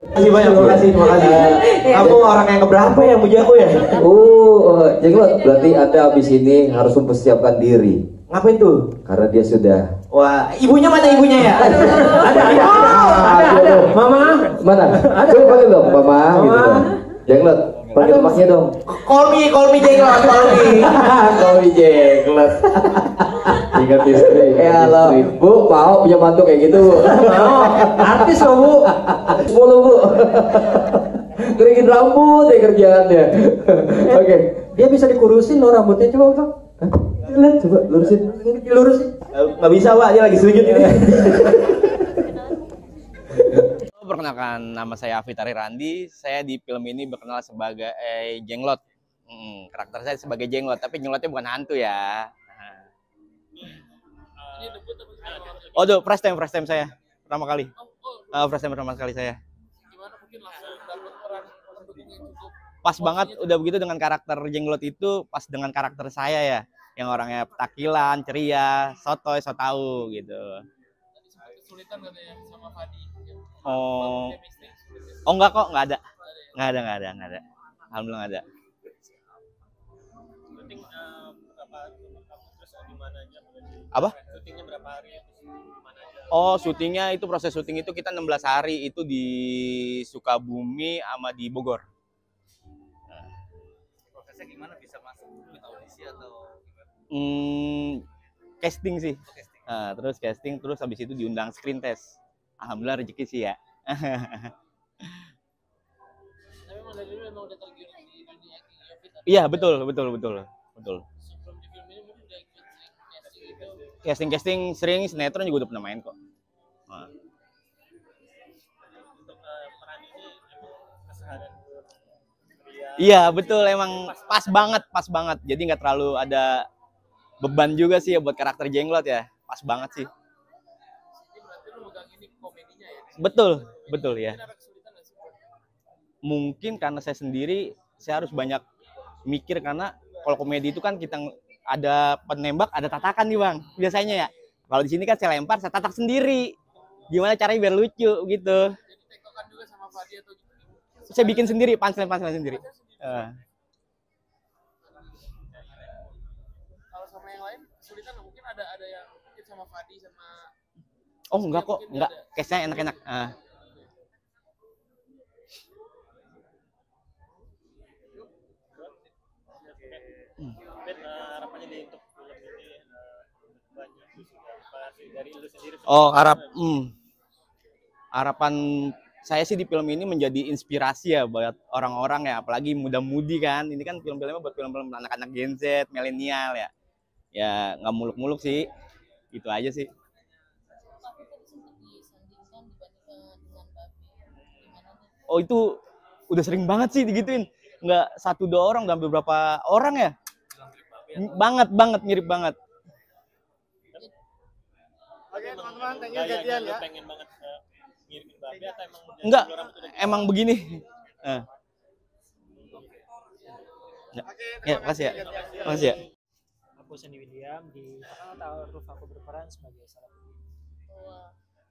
Terima kasih, terima kasih. Kamu orang yang keberapa yang puji aku ya? Jenglot, berarti Anda habis ini harus mempersiapkan diri. Ngapain tuh? Karena dia sudah. Wah, ibunya mana ibunya ya? Ada. Mama. Mana? Coba panggil dong, Mama. Gitu dong. Jenglot, panggil emaknya dong. Call me Jenglot, call me. Call me Jenglot. Ingat istri. Ya lo, Bu, mau punya mantu kayak gitu, Bu? Mau, artis loh, Bu. Mulu, Bu. Keringin rambut ya kerjaannya. Oke. Dia bisa dikurusin loh rambutnya, coba, Bang. Lihat, coba lurusin. Nggak bisa, Pak, dia lagi sujud ini. Perkenalkan, nama saya Afitari Randi. Saya di film ini berkenal sebagai Jenglot. Karakter saya sebagai Jenglot, tapi Jenglotnya bukan hantu ya. Oh, tuh, first time saya pertama kali. First time pertama kali saya. Pas banget udah begitu dengan karakter Jenglot itu pas dengan karakter saya ya, yang orangnya petakilan, ceria, sotoy, so tau gitu. Kesulitan katanya sama Fadi. Oh enggak kok, enggak ada. Alhamdulillah enggak ada. Syuting apa? Syutingnya berapa hari? Oh, syutingnya itu proses syuting itu kita 16 hari itu di Sukabumi sama di Bogor. Prosesnya gimana bisa masuk audisi atau gimana? Casting sih. Nah, terus casting terus habis itu diundang screen test. Alhamdulillah rezeki sih ya. Iya, betul. Casting sering, sinetron juga udah pernah main kok. Nah. Untuk peran ini emang keseharian iya betul, emang pas banget. Jadi nggak terlalu ada beban juga sih ya buat karakter Jenglot ya. Pas banget sih. Betul ya. Mungkin karena saya sendiri, saya harus banyak mikir karena kalau komedi itu kan kita ada penembak, ada tatakan nih Bang, biasanya ya. Kalau di sini kan saya lempar, saya tatak sendiri. Gimana caranya biar lucu gitu. Jadi tektokan juga sama Fadi atau gitu? Saya bikin sendiri, punchline sendiri. Kalau sama yang lain kesulitan mungkin ada yang mungkin sama Fadi sama. Oh enggak kok, enggak. Case-nya enak-enak. Harapannya nih untuk film ini banyak dari lu sendiri. Harapan saya sih di film ini menjadi inspirasi ya buat orang-orang ya, apalagi muda-mudi kan. Ini kan film-filmnya buat film-film anak-anak Gen Z, milenial ya. Ya nggak muluk-muluk sih, gitu aja sih. Oh itu udah sering banget sih digituin. Nggak 1-2 orang, udah beberapa orang ya. Banget mirip banget. Oke teman-teman, thank you gantian ya. Pengen banget mirip babi atau emang enggak, emang begini. Ya, makasih ya. Makasih ya. Aku Sandy William, di Ta'aruf aku berperan sebagai salah satu.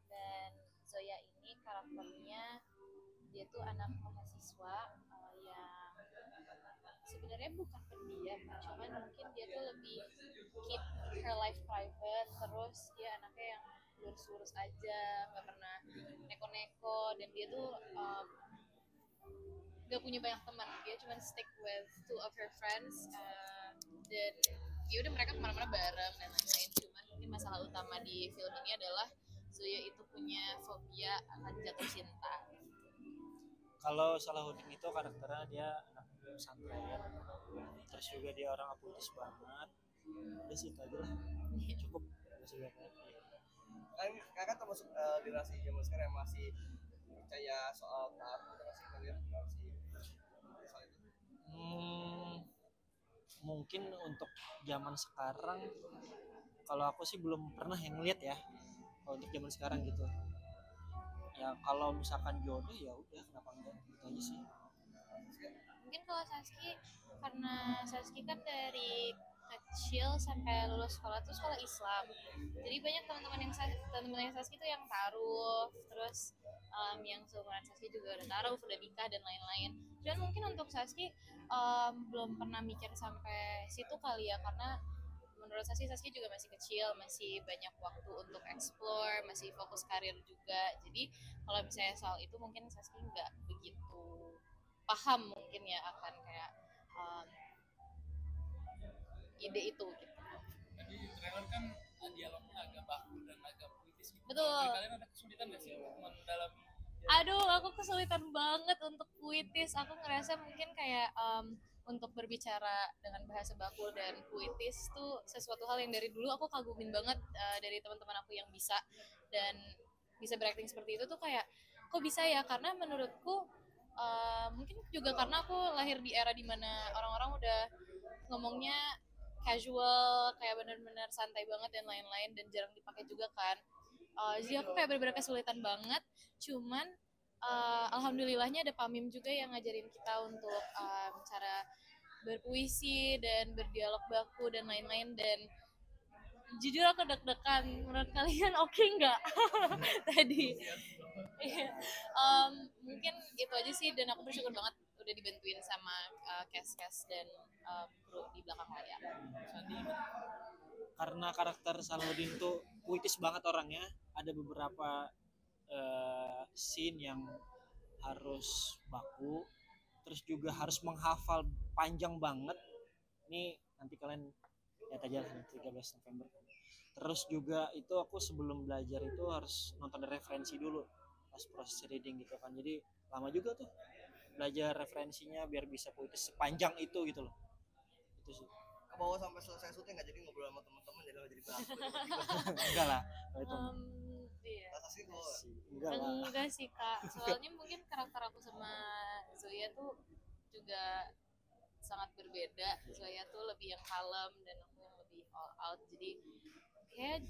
Dan Zoya ini karakternya dia tuh anak mahasiswa yang sebenarnya bukan pendiam, cuman mungkin dia tuh lebih keep her life private, terus dia anaknya yang lurus-lurus aja, nggak pernah neko-neko, dan dia tuh nggak punya banyak teman, dia cuma stick with 2 of her friends, dan ya udah mereka kemana-mana bareng dan lain-lain. Cuman mungkin masalah utama di film ini adalah Zoya itu punya fobia akan jatuh cinta. Kalau Salahuddin itu karakternya dia anak pesantren, terus juga dia orang apolitis banget. Udah sih itu aja lah, cukup. Kakak termasuk generasi zaman sekarang yang masih percaya soal taat generasi kalian soal itu? Mungkin untuk zaman sekarang, kalau aku sih belum pernah yang lihat ya. Kalau untuk zaman sekarang gitu. Ya kalau misalkan jodoh ya udah, kenapa enggak, gitu aja sih. Mungkin kalau Saski, karena Saski kan dari kecil sampai lulus sekolah tuh sekolah Islam, jadi banyak teman-teman yang Saski tuh yang taruh, terus yang seumuran Saski juga udah taruh, udah nikah dan lain-lain. Dan mungkin untuk Saski belum pernah mikir sampai situ kali ya, karena menurut Saski juga masih kecil, masih banyak waktu untuk explore, masih fokus karir juga. Jadi kalau misalnya soal itu mungkin Saski nggak begitu paham mungkin ya akan kayak ide itu gitu. Tadi trailer kan dialognya agak baku dan agak puitis gitu. Betul. Dari kalian ada kesulitan nggak sih untuk mendalami? Aduh, aku kesulitan banget untuk puitis. Aku ngerasa mungkin kayak untuk berbicara dengan bahasa baku dan puitis tuh sesuatu hal yang dari dulu aku kagumin banget dari teman-teman aku yang bisa dan bisa berakting seperti itu tuh kayak kok bisa ya, karena menurutku mungkin juga karena aku lahir di era dimana orang-orang udah ngomongnya casual, kayak bener-bener santai banget dan lain-lain, dan jarang dipakai juga kan. Jadi aku kayak bener-bener kesulitan banget, cuman alhamdulillahnya ada Pamim juga yang ngajarin kita untuk cara berpuisi dan berdialog baku dan lain-lain, dan jujur aku deg-degan. Menurut kalian oke nggak tadi? Mungkin itu aja sih, dan aku bersyukur banget udah dibantuin sama cast dan kru di belakang layar. Karena karakter Salahuddin tuh puitis banget orangnya, ada beberapa scene yang harus baku, terus juga harus menghafal panjang banget. Ini nanti kalian lihat aja lah 13 November. Terus juga itu aku sebelum belajar itu harus nonton referensi dulu pas proses reading gitu kan. Jadi lama juga tuh belajar referensinya biar bisa puitis sepanjang itu gitu loh. Itu sih. Ke bawah sampai selesai syuting nggak jadi ngobrol sama teman-teman jadi nggak jadi baku. Enggak lah. Itu Iya. Sih kok enggak lah. Enggak sih kak, soalnya mungkin karakter aku sama Zoya tuh juga sangat berbeda. Zoya tuh lebih yang kalem dan aku yang lebih all out, jadi kayak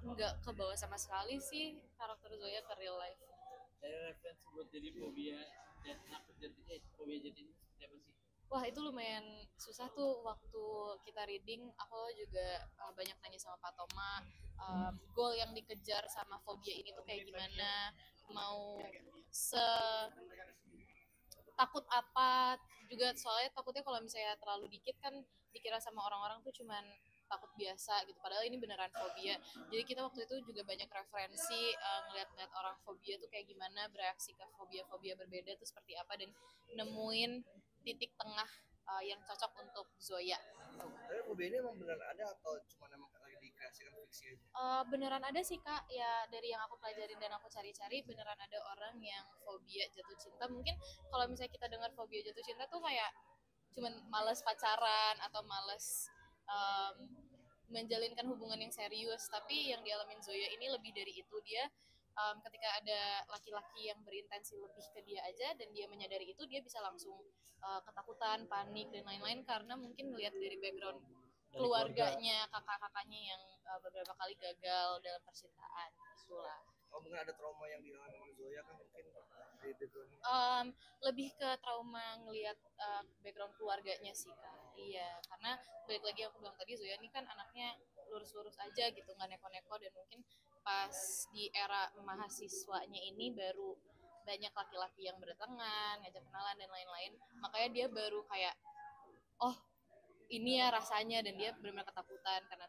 nggak kebawa sama sekali sih karakter Zoya ke real life. Ada referensi buat jadi fobia dan takut jadi fobia jadi seperti apa sih? Wah, itu lumayan susah tuh waktu kita reading. Aku juga banyak nanya sama Pak Toma, goal yang dikejar sama fobia ini tuh kayak gimana, mau takut apa juga, soalnya takutnya kalau misalnya terlalu dikit kan dikira sama orang-orang tuh cuman takut biasa gitu, padahal ini beneran fobia. Jadi kita waktu itu juga banyak referensi ngeliat-ngeliat orang fobia tuh kayak gimana, bereaksi ke fobia-fobia berbeda tuh seperti apa, dan nemuin titik tengah yang cocok untuk Zoya. tapi fobia ini emang beneran ada atau cuma emang lagi dikreasikan fiksi aja? Beneran ada sih kak, ya dari yang aku pelajarin dan aku cari-cari beneran ada orang yang fobia jatuh cinta. Mungkin kalau misalnya kita dengar fobia jatuh cinta tuh kayak cuman males pacaran atau males menjalinkan hubungan yang serius, tapi yang dialamin Zoya ini lebih dari itu. Dia ketika ada laki-laki yang berintensi lebih ke dia aja dan dia menyadari itu, dia bisa langsung ketakutan, panik dan lain-lain karena mungkin melihat dari background keluarganya, kakak-kakaknya yang beberapa kali gagal dalam percintaan. Itulah. Oh mungkin ada trauma yang dialami oleh Zoya kan, mungkin di background Lebih ke trauma ngelihat background keluarganya sih kak. Iya, karena balik lagi yang aku bilang tadi, Zoya ini kan anaknya lurus-lurus aja gitu, nggak neko-neko, dan mungkin pas di era mahasiswanya ini baru banyak laki-laki yang berdatangan, ngajak kenalan dan lain-lain, makanya dia baru kayak oh ini ya rasanya, dan dia benar-benar ketakutan karena